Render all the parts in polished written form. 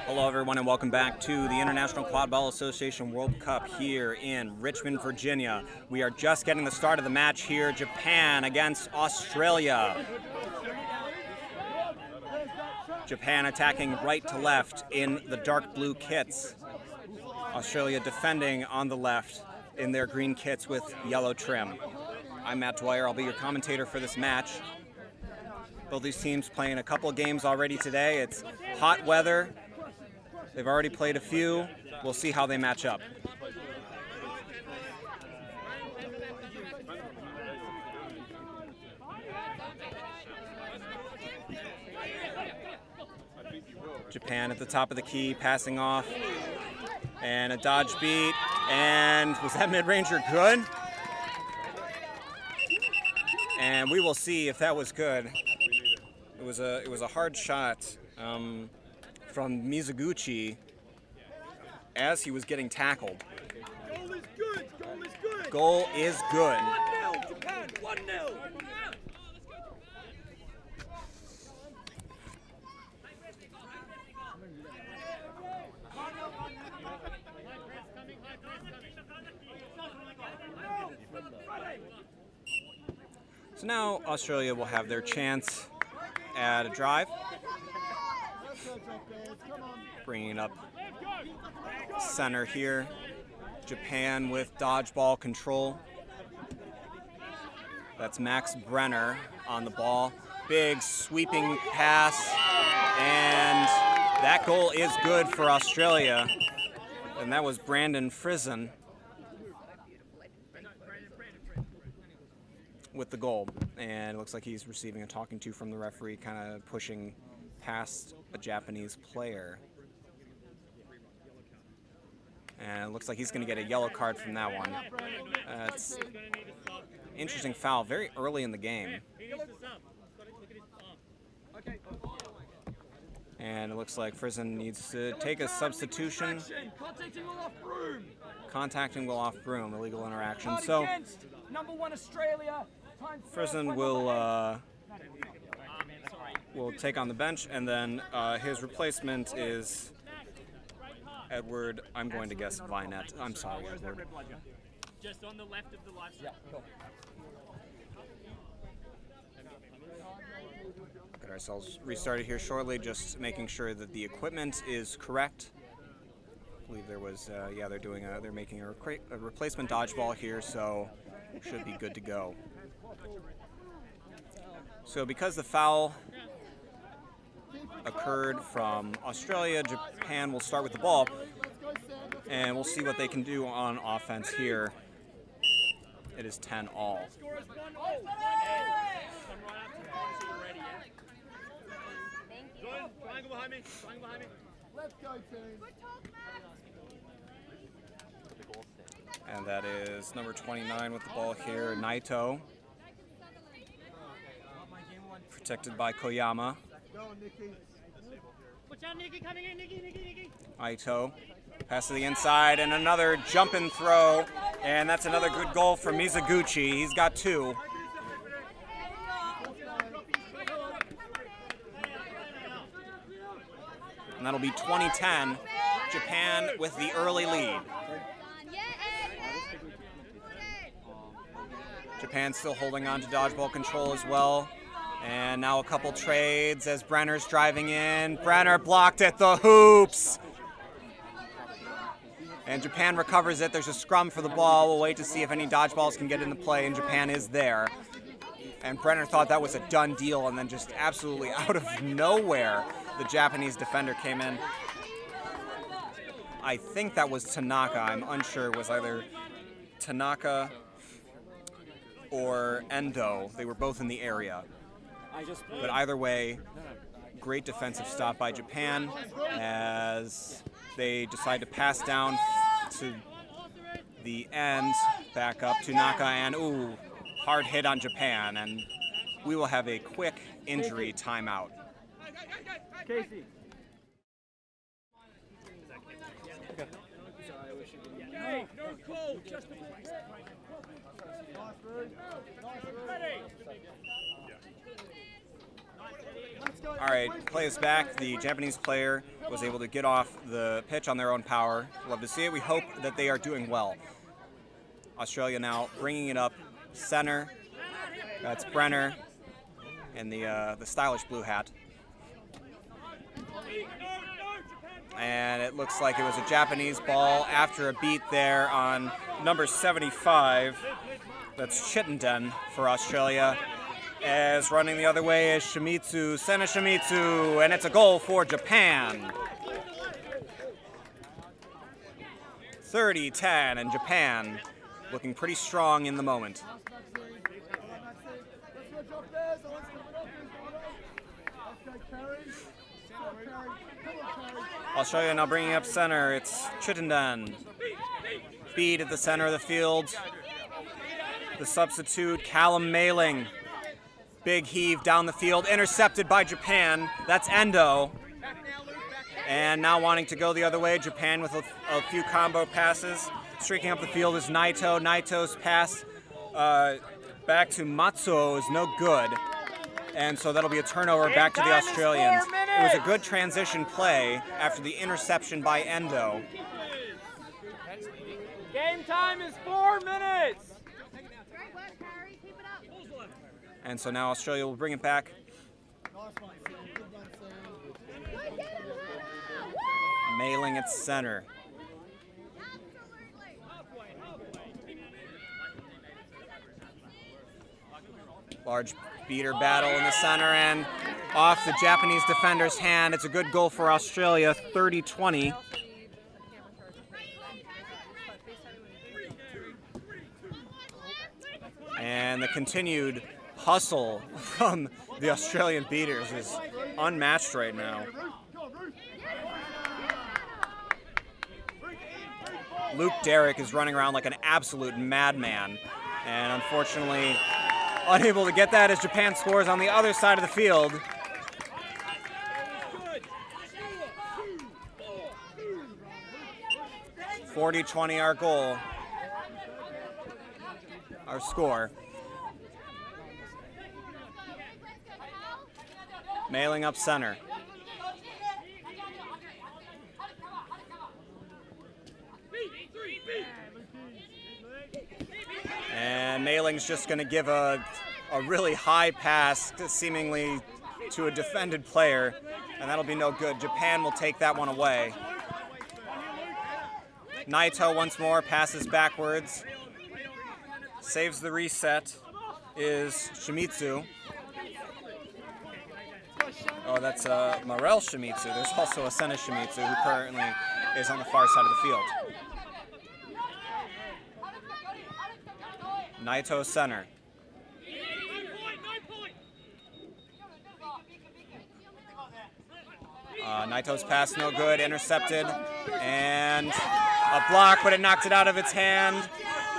Hello everyone and welcome back to the International Quadball Association World Cup here in Richmond, Virginia. We are just getting the start of the match here. Japan against Australia. Japan attacking right to left in the dark blue kits. Australia defending on the left in their green kits with yellow trim. I'm Matt Dwyer. I'll be your commentator for this match. Both these teams playing a couple of games already today. It's hot weather. They've already played a few. We'll see how they match up. Japan at the top of the key, passing off. And a dodge beat. And was that mid-ranger good? And we will see if that was good. It was a hard shot from Mizuguchi as he was getting tackled. Goal is good. Goal is good. Goal is good. 1-0 Japan. 1-0. So now Australia will have their chance at a drive. Bringing up center here. Japan with dodgeball control. That's Max Brenner on the ball. Big sweeping pass. And that goal is good for Australia. And that was Brandon Frizen with the goal. And it looks like he's receiving a talking to from the referee, kind of pushing past a Japanese player. And it looks like he's going to get a yellow card from that one. It's interesting foul very early in the game. And it looks like Frizen needs to take a substitution. Contacting will off broom, illegal interaction. So Frizen will take on the bench, and then his replacement is Edward, I'm going to guess Vinette. I'm sorry, Edward. Just on the left of the live stream. Get ourselves restarted here shortly, just making sure that the equipment is correct. I believe there was, they're making a replacement dodgeball here, so should be good to go. So because the foul occurred from Australia, Japan will start with the ball, and we'll see what they can do on offense here. It is 10-all. And that is number 29 with the ball here, Naito. Protected by Koyama. Aito, pass to the inside, and another jump and throw, and that's another good goal for Mizuguchi. He's got two. And that'll be 20-10, Japan with the early lead. Japan still holding on to dodgeball control as well. And now a couple trades as Brenner's driving in. Brenner blocked at the hoops. And Japan recovers it. There's a scrum for the ball. We'll wait to see if any dodgeballs can get into play, and Japan is there. And Brenner thought that was a done deal, and then just absolutely out of nowhere, the Japanese defender came in. I think that was Tanaka. I'm unsure. It was either Tanaka or Endo. They were both in the area. But either way, great defensive stop by Japan as they decide to pass down to the end, back up to Naka, and ooh, hard hit on Japan, and we will have a quick injury timeout. Casey. Hey, no call, just All right, play us back. The Japanese player was able to get off the pitch on their own power. Love to see it. We hope that they are doing well. Australia now bringing it up center. That's Brenner in the stylish blue hat. And it looks like it was a Japanese ball after a beat there on number 75. That's Chittenden for Australia. As running the other way is Shimizu, Sena Shimizu, and it's a goal for Japan. 30-10, and Japan looking pretty strong in the moment. Australia now bringing up center. It's Chittenden. Feed at the center of the field. The substitute, Callum Mailing. Big heave down the field, intercepted by Japan. That's Endo. And now wanting to go the other way, Japan with a few combo passes. Streaking up the field is Naito. Naito's pass back to Matsuo is no good. And so that'll be a turnover back to the Australians. It was a good transition play after the interception by Endo. Game time is 4 minutes. And so now Australia will bring it back. Mailing at center. Large beater battle in the center and off the Japanese defender's hand. It's a good goal for Australia, 30-20. And the continued hustle from the Australian beaters is unmatched right now. Luke Derrick is running around like an absolute madman, and unfortunately unable to get that as Japan scores on the other side of the field. (40-20) our goal, our score. Mailing up center. And Mailing's just going to give a really high pass, seemingly to a defended player, and that'll be no good. Japan will take that one away. Naito once more passes backwards. Saves the reset is Shimizu. Oh, that's Morel Shimizu. There's also a Sena Shimizu who currently is on the far side of the field. Naito center. Naito's pass no good, intercepted, and a block, but it knocked it out of its hand.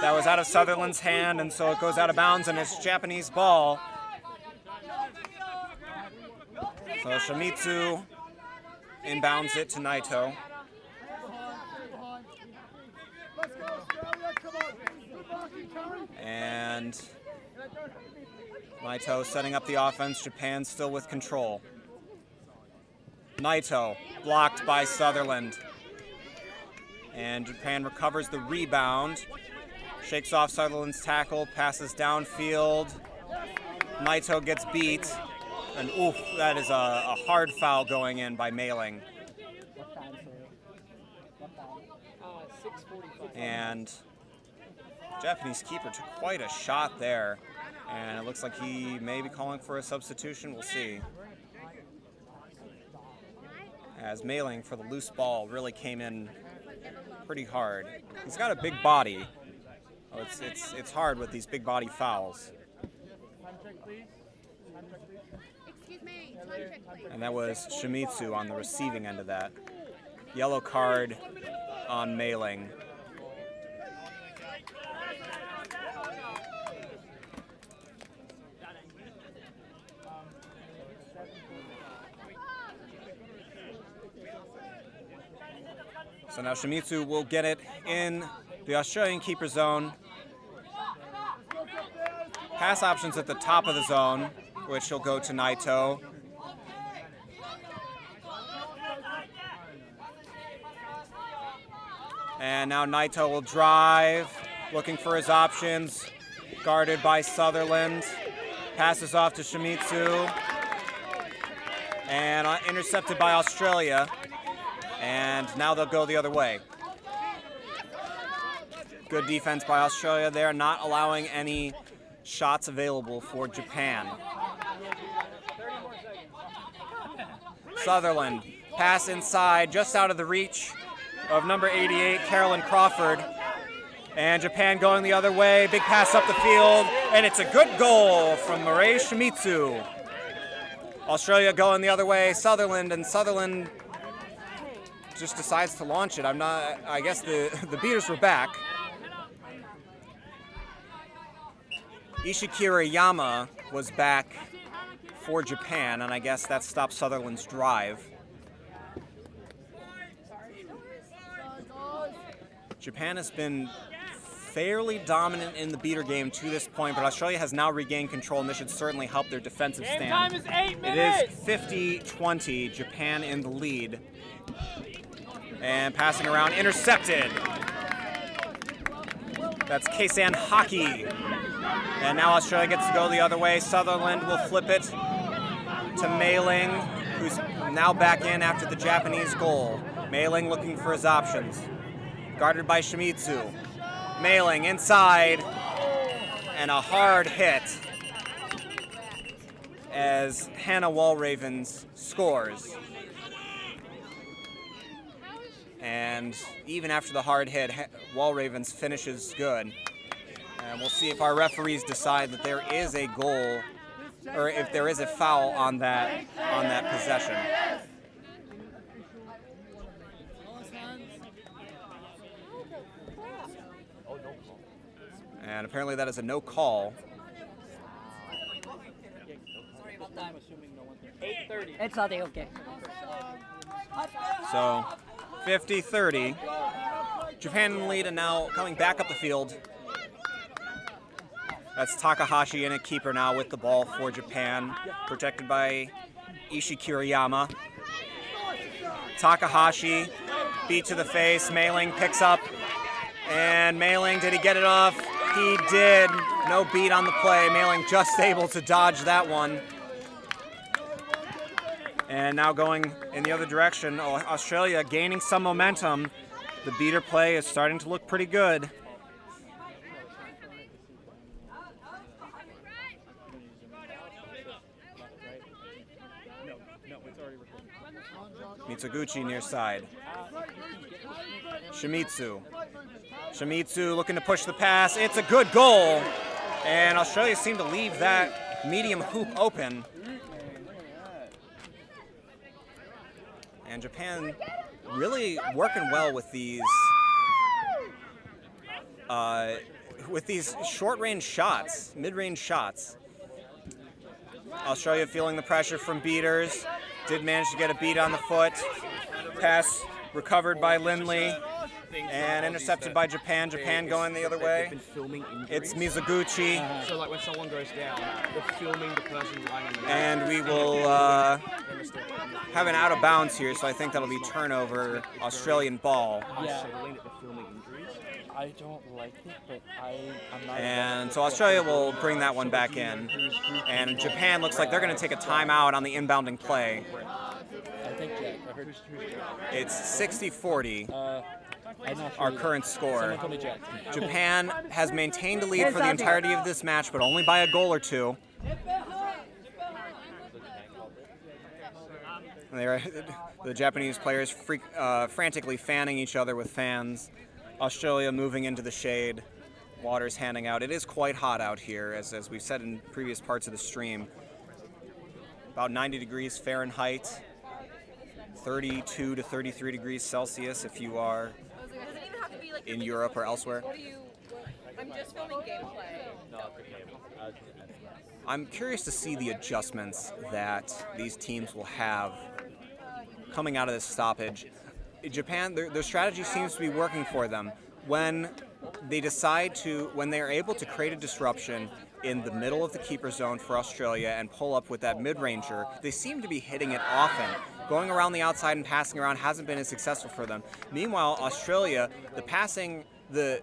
That was out of Sutherland's hand, and so it goes out of bounds, and it's Japanese ball. So Shimizu inbounds it to Naito. And Naito setting up the offense. Japan still with control. Naito blocked by Sutherland. And Japan recovers the rebound. Shakes off Sutherland's tackle, passes downfield. Naito gets beat. And oof, that is a hard foul going in by Mailing. And Japanese keeper took quite a shot there. And it looks like he may be calling for a substitution. We'll see. As Mailing for the loose ball really came in pretty hard. He's got a big body. Oh, it's hard with these big body fouls. And that was Shimizu on the receiving end of that. Yellow card on Mailing. So now Shimizu will get it in the Australian keeper zone. Pass options at the top of the zone, which will go to Naito. And now Naito will drive, looking for his options. Guarded by Sutherland. Passes off to Shimizu. And intercepted by Australia. And now they'll go the other way. Good defense by Australia there, not allowing any shots available for Japan. Sutherland, pass inside, just out of the reach of number 88, Carolyn Crawford. And Japan going the other way, big pass up the field, and it's a good goal from Mirei Shimizu. Australia going the other way, Sutherland, and Sutherland just decides to launch it. I guess the beaters were back. Ishikiriyama was back for Japan, and I guess that stopped Sutherland's drive. Japan has been fairly dominant in the beater game to this point, but Australia has now regained control, and this should certainly help their defensive stand. Game time is 8 minutes. It is 50-20, Japan in the lead. And passing around, intercepted. That's Keisan Hockey. And now Australia gets to go the other way. Sutherland will flip it to Mei-Ling, who's now back in after the Japanese goal. Mei-Ling looking for his options. Guarded by Shimizu. Mei-Ling inside. And a hard hit as Hannah Walravens scores. And even after the hard hit, Walravens finishes good. And we'll see if our referees decide that there is a goal, or if there is a foul on that possession. And apparently that is a no call. 8:30. It's not okay. So 50-30. Japan in the lead, and now coming back up the field. That's Takahashi in a keeper now with the ball for Japan, protected by Ishikiriyama. Takahashi, beat to the face. Mei-Ling picks up, and Mei-Ling, did he get it off? He did. No beat on the play. Mei-Ling just able to dodge that one. And now going in the other direction, Australia gaining some momentum. The beater play is starting to look pretty good. Mitsuguchi near side. Shimizu. Shimizu looking to push the pass. It's a good goal. And Australia seemed to leave that medium hoop open. And Japan really working well with these short-range shots, mid-range shots. Australia feeling the pressure from beaters. Did manage to get a beat on the foot. Pass recovered by Lindley and intercepted by Japan. Japan going the other way. It's Mizuguchi. So like when someone goes down, they're filming the person lying on the ground. And we will have an out of bounds here, so I think that'll be turnover, Australian ball. Yeah. filming injuries. I don't like it, but I'm not. And so Australia will bring that one back in. And Japan looks like they're going to take a timeout on the inbounding play. I think Jack. I heard It's 60-40, I'm not sure our either. current score. Someone told me Jack. Japan has maintained the lead for the entirety of this match, but only by a goal or two. The Japanese players frantically fanning each other with fans. Australia moving into the shade. Water's handing out. It is quite hot out here, as we've said in previous parts of the stream. About 90 degrees Fahrenheit, 32 to 33 degrees Celsius if you are in Europe or elsewhere. I'm just filming gameplay. I'm curious to see the adjustments that these teams will have coming out of this stoppage. Japan, their strategy seems to be working for them. When they're able to create a disruption in the middle of the keeper zone for Australia and pull up with that mid-ranger, they seem to be hitting it often. going around the outside and passing around hasn't been as successful for them. Meanwhile, Australia, the passing, the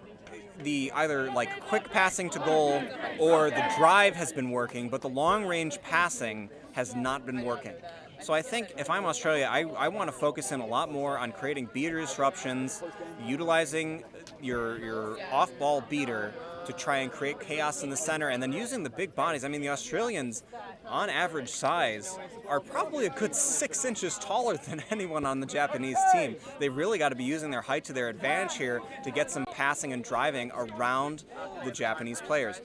either like quick passing to goal or the drive has been working, but the long range passing has not been working. So I think if I'm Australia, I want to focus in a lot more on creating beater disruptions, utilizing your off-ball beater to try and create chaos in the center, and then using the big bodies. I mean, the Australians, on average size, are probably a good 6 inches taller than anyone on the Japanese team. They really got to be using their height to their advantage here to get some passing and driving around the Japanese players.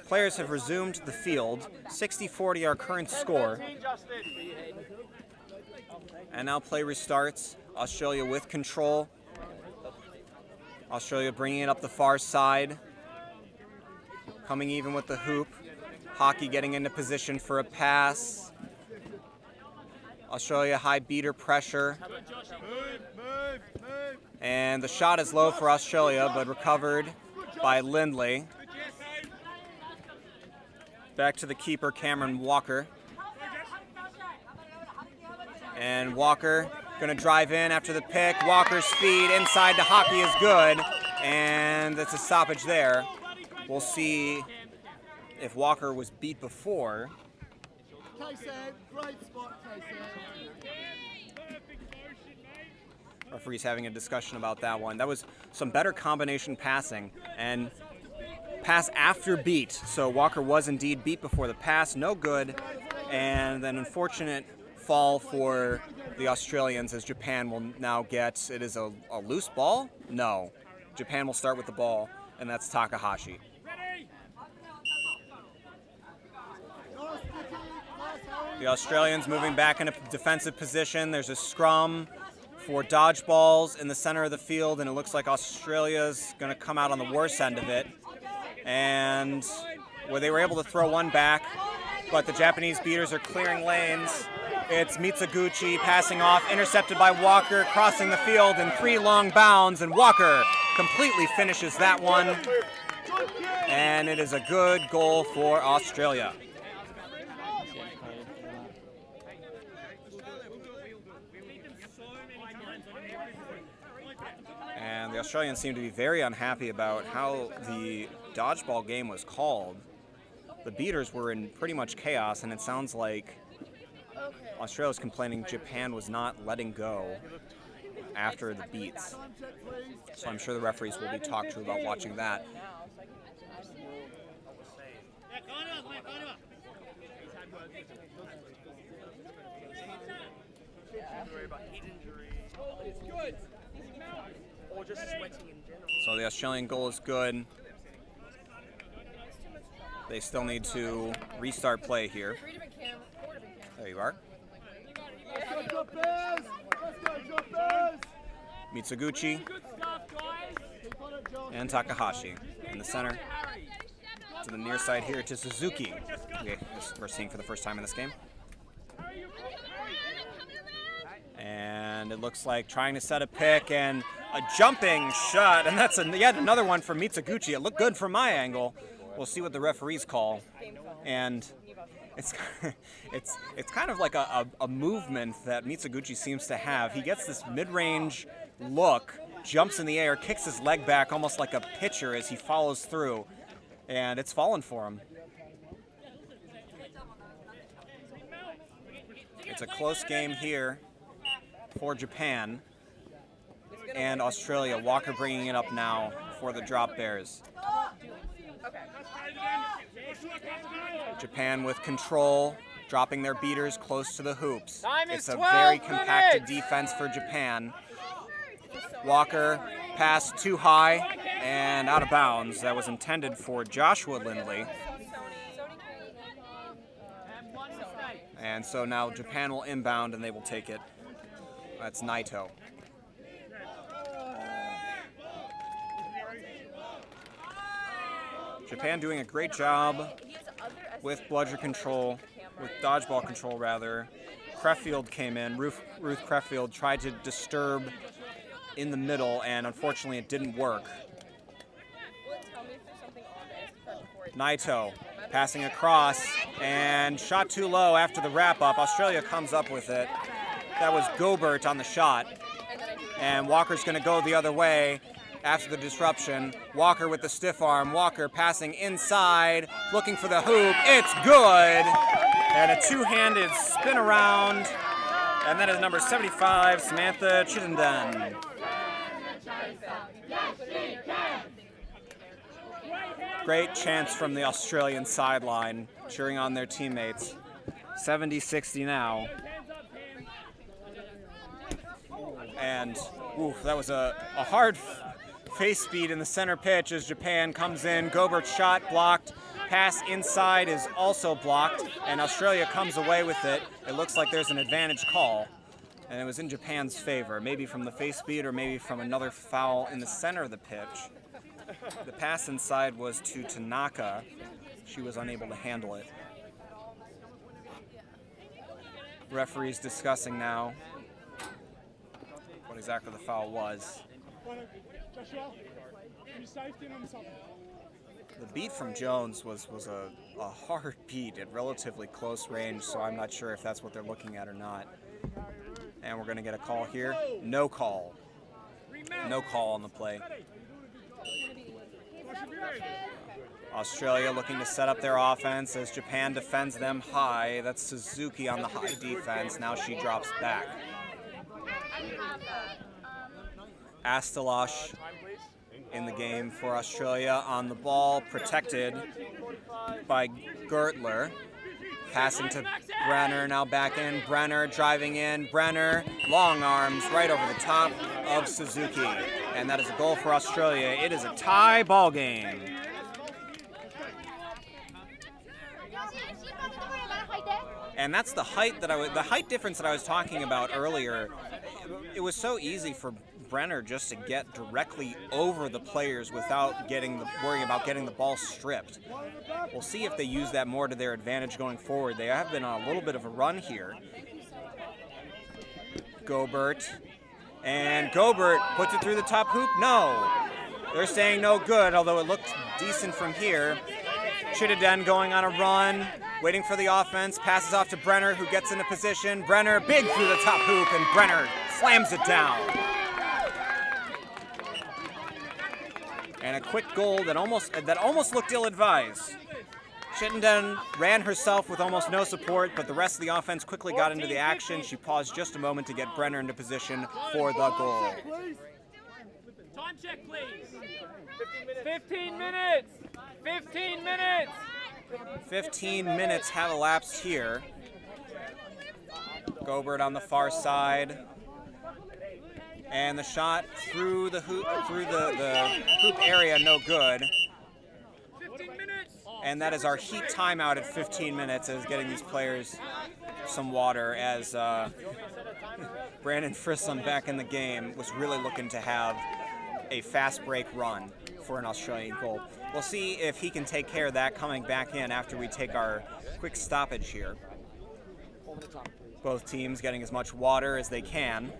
Players have resumed the field. 60-40 our current score. And now play restarts. Australia with control. Australia bringing it up the far side. Coming even with the hoop. Hockey getting into position for a pass. Australia high beater pressure. And the shot is low for Australia, but recovered by Lindley. Back to the keeper, Cameron Walker. And Walker going to drive in after the pick. Walker's feed inside to Hockey is good. And that's a stoppage there. We'll see if Walker was beat before. Referee's having a discussion about that one. That was some better combination passing. And pass after beat. So Walker was indeed beat before the pass. No good. And then unfortunate fall for the Australians as Japan will now get, it is a loose ball? No. Japan will start with the ball, and that's Takahashi. The Australians moving back in a defensive position. There's a scrum for dodgeballs in the center of the field, and it looks like Australia's going to come out on the worse end of it. And where they were able to throw one back, but the Japanese beaters are clearing lanes. It's Mitsuguchi passing off, intercepted by Walker, crossing the field in 3 long bounds, and Walker completely finishes that one. And it is a good goal for Australia. And the Australians seem to be very unhappy about how the dodgeball game was called. The beaters were in pretty much chaos, and it sounds like Australia was complaining Japan was not letting go after the beats. So I'm sure the referees will be talked to about watching that. So the Australian goal is good. They still need to restart play here. There you are. Mitsuguchi and Takahashi in the center. To the near side here to Suzuki. Okay, this we're seeing for the first time in this game. And it looks like trying to set a pick and a jumping shot, and that's yet another one from Mitsuguchi. It looked good from my angle. We'll see what the referees call. And it's kind of like a movement that Mitsuguchi seems to have. He gets this mid-range look, jumps in the air, kicks his leg back almost like a pitcher as he follows through, and it's fallen for him. It's a close game here for Japan and Australia. Walker bringing it up now for the Drop Bears. Japan with control, dropping their beaters close to the hoops. It's a very compacted defense for Japan. Walker passed too high and out of bounds. That was intended for Joshua Lindley. And so now Japan will inbound and they will take it. That's Naito. Japan doing a great job with bludger control, with dodgeball control rather. Creffield came in. Ruth Creffield tried to disturb in the middle, and unfortunately it didn't work. Naito passing across, And shot too low after the wrap-up. Australia comes up with it. That was Gobert on the shot. And Walker's going to go the other way after the disruption. Walker with the stiff arm. Walker passing inside, looking for the hoop. It's good! And a two-handed spin around. And that is number 75, Samantha Chittenden. Great chance from the Australian sideline, cheering on their teammates. 70-60 now. And that was a hard face speed in the center pitch as Japan comes in. Gobert's shot blocked. Pass inside is also blocked, and Australia comes away with it. It looks like there's an advantage call, and it was in Japan's favor, maybe from the face speed or maybe from another foul in the center of the pitch. The pass inside was to Tanaka. She was unable to handle it. Referee's discussing now what exactly the foul was. The beat from Jones was a hard beat at relatively close range, so I'm not sure if that's what they're looking at or not. And we're going to get a call here. No call. No call on the play. Australia looking to set up their offense as Japan defends them high. That's Suzuki on the high defense. Now she drops back. Astalosh in the game for Australia on the ball, protected by Gertler. Passing to Brenner, now back in. Brenner driving in. Brenner, long arms right over the top of Suzuki. And that is a goal for Australia. It is a tie ball game. And that's the height the height difference that I was talking about earlier. It was so easy for Brenner just to get directly over the players without worrying about getting the ball stripped. We'll see if they use that more to their advantage going forward. They have been on a little bit of a run here. Gobert. And Gobert puts it through the top hoop. No. They're saying no good, although it looked decent from here. Chittenden going on a run, waiting for the offense, passes off to Brenner, who gets into position. Brenner, big through the top hoop, and Brenner slams it down. And a quick goal that almost looked ill-advised. Chittenden ran herself with almost no support, but the rest of the offense quickly got into the action. She paused just a moment to get Brenner into position for the goal. Time check, please. 15 minutes. 15 minutes. 15 minutes have elapsed here. Gobert on the far side. And the shot through the hoop area, no good. 15 minutes. And that is our heat timeout at 15 minutes, as getting these players some water, as Brandon Frissom back in the game was really looking to have a fast break run for an Australian goal. We'll see if he can take care of that coming back in after we take our quick stoppage here. Both teams getting as much water as they can.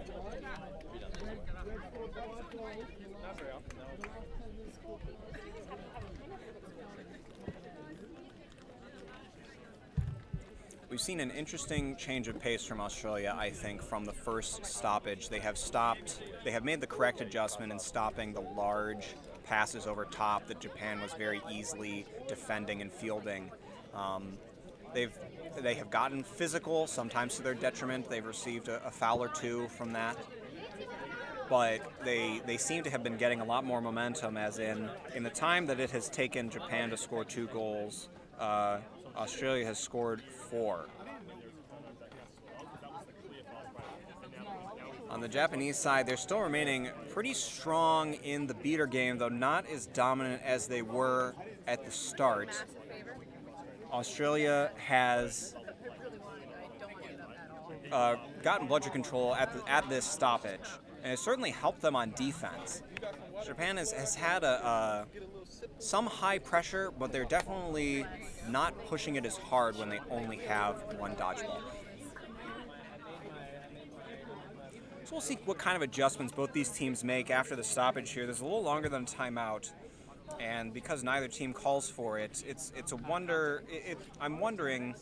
We've seen an interesting change of pace from Australia, I think, from the first stoppage. They have made the correct adjustment in stopping the large passes over top that Japan was very easily defending and fielding. They have gotten physical, sometimes to their detriment. They've received a foul or two from that. But they seem to have been getting a lot more momentum, as in the time that it has taken Japan to score 2 goals, Australia has scored 4. On the Japanese side, they're still remaining pretty strong in the beater game, though not as dominant as they were at the start. Australia has gotten bludger control at this stoppage, and it certainly helped them on defense. Japan has had some high pressure, but they're definitely not pushing it as hard when they only have one dodgeball. So we'll see what kind of adjustments both these teams make after the stoppage here. There's a little longer than a timeout. And because neither team calls for it, it's a wonder. I'm wondering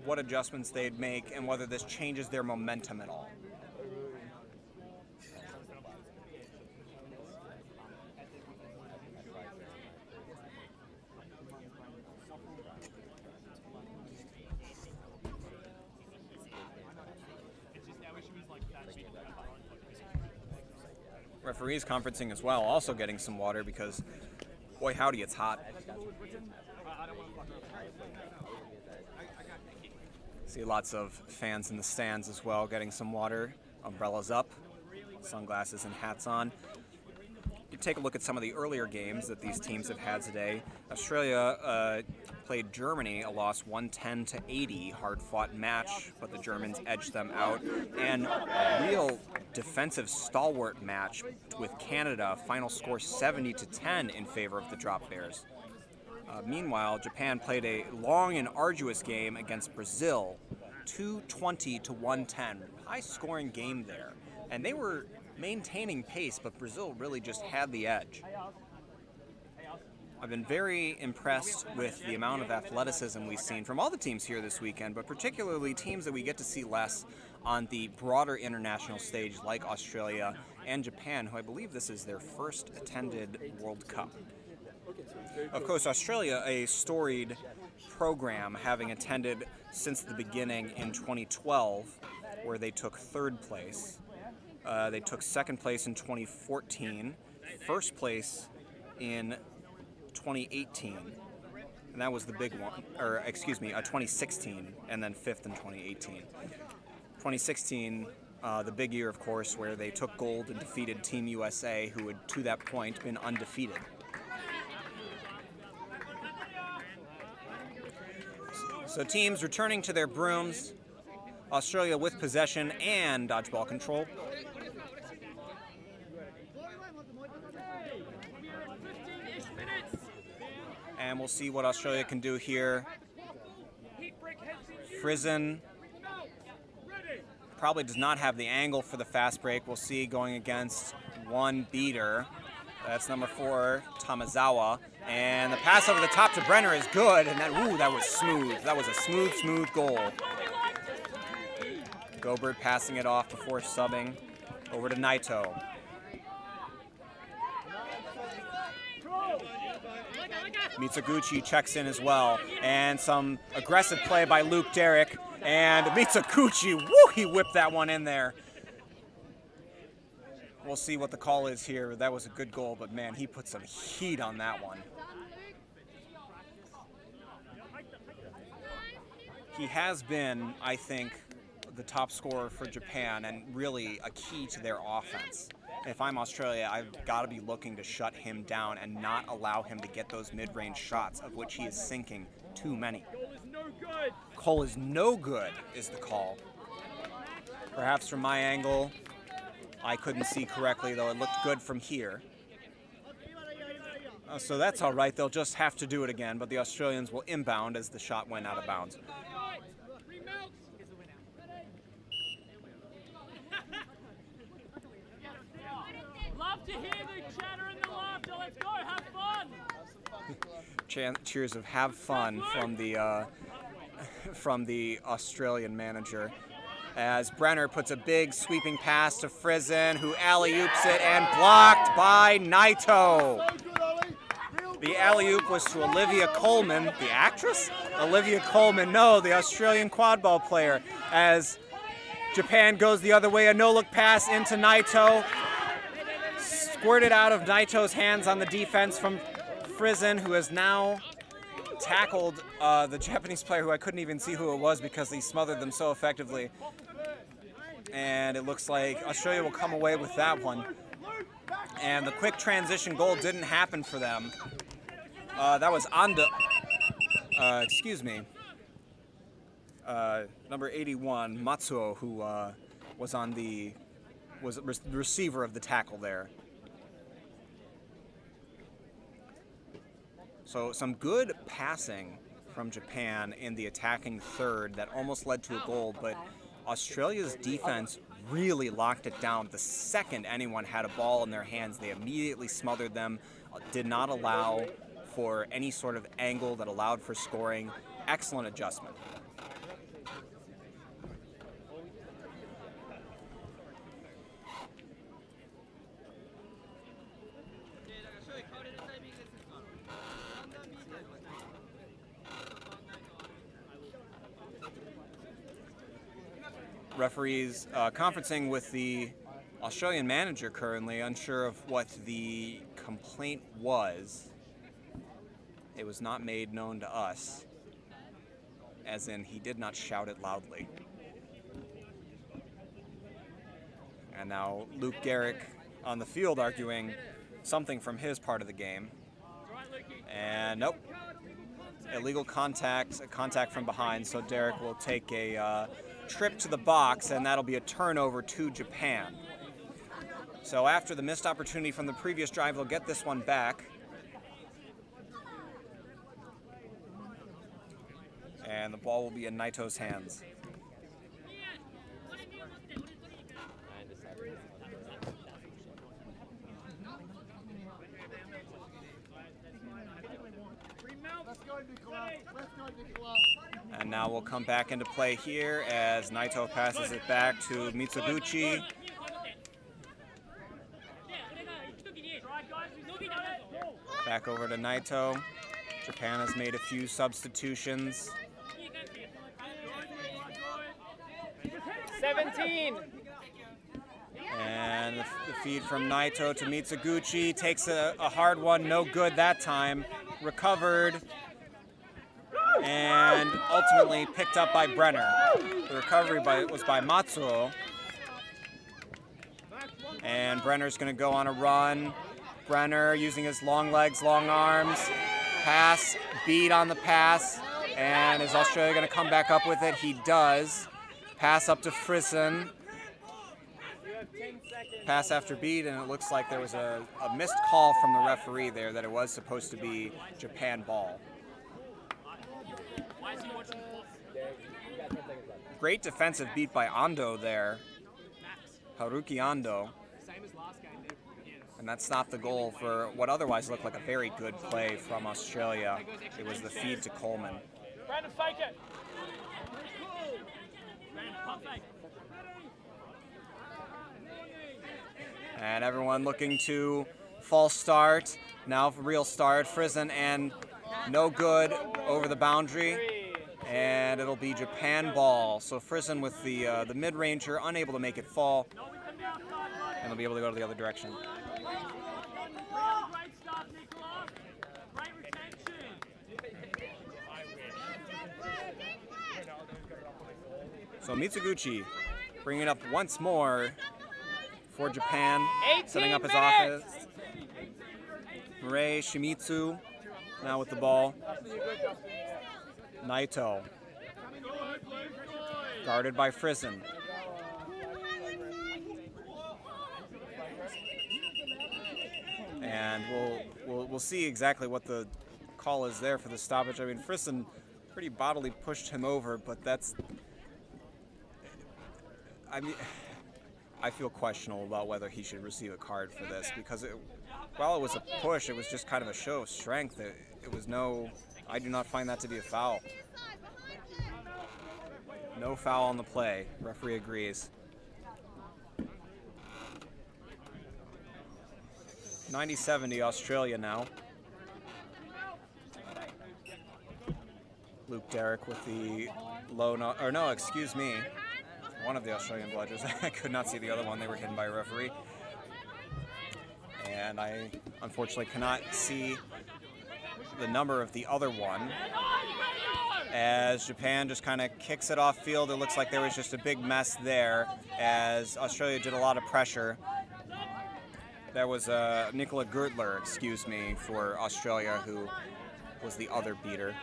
what adjustments they'd make and whether this changes their momentum at all. Referees conferencing as well, also getting some water because, boy howdy, it's hot. See lots of fans in the stands as well, getting some water, umbrellas up, sunglasses and hats on. You take a look at some of the earlier games that these teams have had today. Australia played Germany, a loss 110-80, hard-fought match, but the Germans edged them out. And a real defensive stalwart match with Canada, final score 70-10 in favor of the Drop Bears. Meanwhile, Japan played a long and arduous game against Brazil, 220-110. High-scoring game there. And they were maintaining pace, but Brazil really just had the edge. I've been very impressed with the amount of athleticism we've seen from all the teams here this weekend, but particularly teams that we get to see less on the broader international stage like Australia and Japan, who I believe this is their first attended World Cup. Of course, Australia, a storied program, having attended since the beginning in 2012, where they took third place. They took second place in 2014, first place in 2018, and that was the big one, or excuse me, 2016, and then fifth in 2018. 2016, the big year, of course, where they took gold and defeated Team USA, who had, to that point, been undefeated. So teams returning to their brooms, Australia with possession and dodgeball control. And we'll see what Australia can do here. Frizen probably does not have the angle for the fast break. We'll see going against one beater. That's number 4, Tamazawa. And the pass over the top to Brenner is good. And that was smooth. That was a smooth goal. Gobert passing it off before subbing over to Naito. Mitsuguchi checks in as well, and some aggressive play by Luke Derrick, and Mitsuguchi, woo, he whipped that one in there. We'll see what the call is here. That was a good goal, but man, he put some heat on that one. He has been, I think, the top scorer for Japan and really a key to their offense. If I'm Australia, I've got to be looking to shut him down and not allow him to get those mid-range shots, of which he is sinking too many. Cole is no good is the call. Perhaps from my angle, I couldn't see correctly, though it looked good from here. So that's all right. They'll just have to do it again, but the Australians will inbound as the shot went out of bounds. Love to hear the chatter and the laughter. Let's go, have fun. Cheers of have fun from the Australian manager, as Brenner puts a big sweeping pass to Frizen, who alley-oops it and blocked by Naito. The alley-oop was to Olivia Colman, the actress? Olivia Colman, no, the Australian quadball player, as Japan goes the other way, a no-look pass into Naito. Squirted out of Naito's hands on the defense from Frizen, who has now tackled the Japanese player, who I couldn't even see who it was because he smothered them so effectively. And it looks like Australia will come away with that one. And the quick transition goal didn't happen for them. That was number 81, Matsuo, who was the receiver of the tackle there. So some good passing from Japan in the attacking third that almost led to a goal, but Australia's defense really locked it down. The second anyone had a ball in their hands, they immediately smothered them. did not allow for any sort of angle that allowed for scoring. Excellent adjustment. Referees conferencing with the Australian manager currently, unsure of what the complaint was. It was not made known to us, as in he did not shout it loudly. And now Luke Garrick on the field arguing something from his part of the game. And nope, illegal contact, a contact from behind, so Derek will take a trip to the box, and that'll be a turnover to Japan. So after the missed opportunity from the previous drive, they'll get this one back. And the ball will be in Naito's hands. And now we'll come back into play here as Naito passes it back to Mitsuguchi. Back over to Naito. Japan has made a few substitutions. 17. And the feed from Naito to Mitsuguchi takes a hard one, no good that time. Recovered and ultimately picked up by Brenner. The recovery was by Matsuo. And Brenner's going to go on a run. Brenner using his long legs, long arms. Pass, beat on the pass. And is Australia going to come back up with it? He does. Pass up to Frison. Pass after beat, and it looks like there was a missed call from the referee there that it was supposed to be Japan ball. Great defensive beat by Ando there. Haruki Ando. And that stopped the goal for what otherwise looked like a very good play from Australia. It was the feed to Coleman. Brandon, fake it. And everyone looking to false start. Now real start. Frison and no good over the boundary. And it'll be Japan ball. So Frison with the mid-ranger, unable to make it fall. And they'll be able to go to the other direction. So Mitsuguchi bringing it up once more for Japan, setting up his offense. Murray Shimizu now with the ball. Naito guarded by Frison. And we'll see exactly what the call is there for the stoppage. I mean, Frison pretty bodily pushed him over, but that's. I mean, I feel questionable about whether he should receive a card for this because while it was a push, it was just kind of a show of strength. It was no. I do not find that to be a foul. No foul on the play. Referee agrees. 90-70 Australia now. Luke Derrick with the low, excuse me. One of the Australian bludgers. I could not see the other one. They were hidden by a referee. And I unfortunately cannot see the number of the other one. As Japan just kind of kicks it off field, it looks like there was just a big mess there as Australia did a lot of pressure. There was Nicola Gertler, excuse me, for Australia, who was the other beater.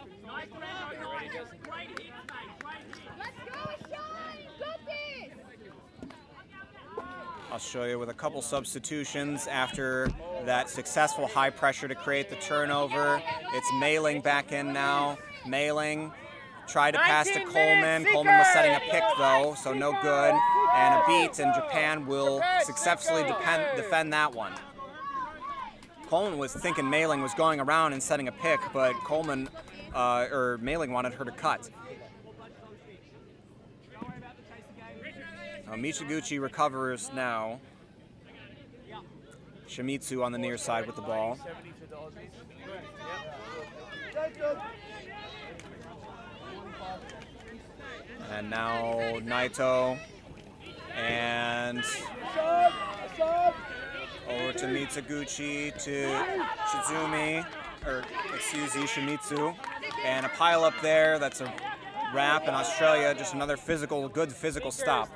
Australia with a couple substitutions after that successful high pressure to create the turnover. It's Mailing back in now. Mailing tried to pass to Coleman. Coleman was setting a pick though, so no good. And a beat, and Japan will successfully defend that one. Coleman was thinking Mailing was going around and setting a pick, but Mailing wanted her to cut. Michiguchi recovers now. Shimizu on the near side with the ball. And now Naito. And over to Mitsuguchi to Shizumi, Shimizu. And a pile up there, that's a wrap in Australia, just another good physical stop.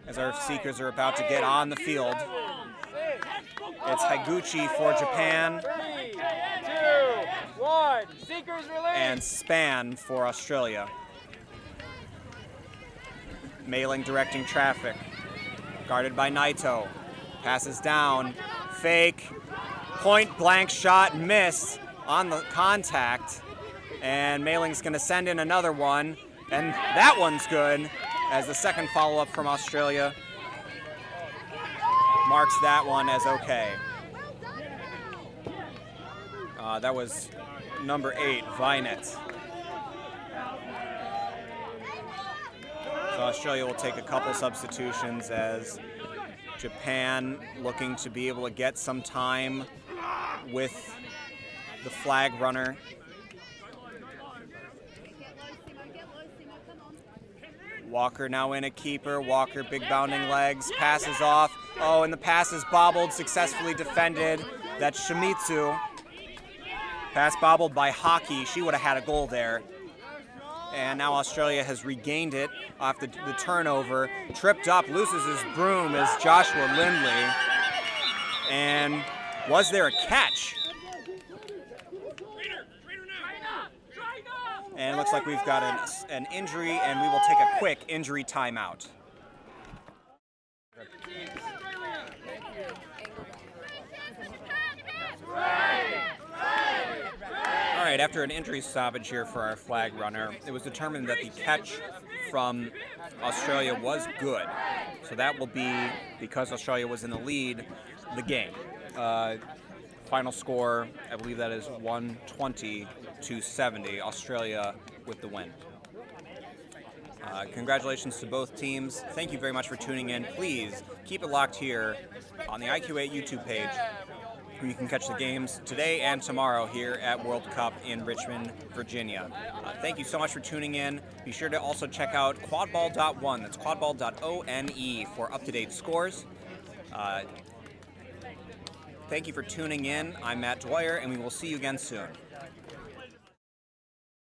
As our Seekers are about to get on the field. It's Higuchi for Japan. 3, 2, 1. Seekers release. And Span for Australia. Mailing directing traffic. Guarded by Naito. Passes down. Fake. Point blank shot missed on the contact. And Mailing's going to send in another one. And that one's good, as the second follow-up from Australia marks that one as okay. That was number 8, Vinet. So Australia will take a couple substitutions as Japan looking to be able to get some time with the flag runner. Walker now in a keeper. Walker, big bounding legs, passes off. Oh, and the pass is bobbled, successfully defended. That's Shimizu. Pass bobbled by Hockey. She would have had a goal there. And now Australia has regained it off the turnover. Tripped up, loses his broom is Joshua Lindley. And was there a catch? And it looks like we've got an injury, and we will take a quick injury timeout. All right, after an injury stoppage here for our flag runner, it was determined that the catch from Australia was good. So that will be, because Australia was in the lead, the game. Final score, I believe that is 120-70, Australia with the win. Congratulations to both teams. Thank you very much for tuning in. Please keep it locked here on the IQ8 YouTube page, where you can catch the games today and tomorrow here at World Cup in Richmond, Virginia. Thank you so much for tuning in. Be sure to also check out quadball.one, that's quadball.one, for up-to-date scores. Thank you for tuning in. I'm Matt Dwyer, and we will see you again soon.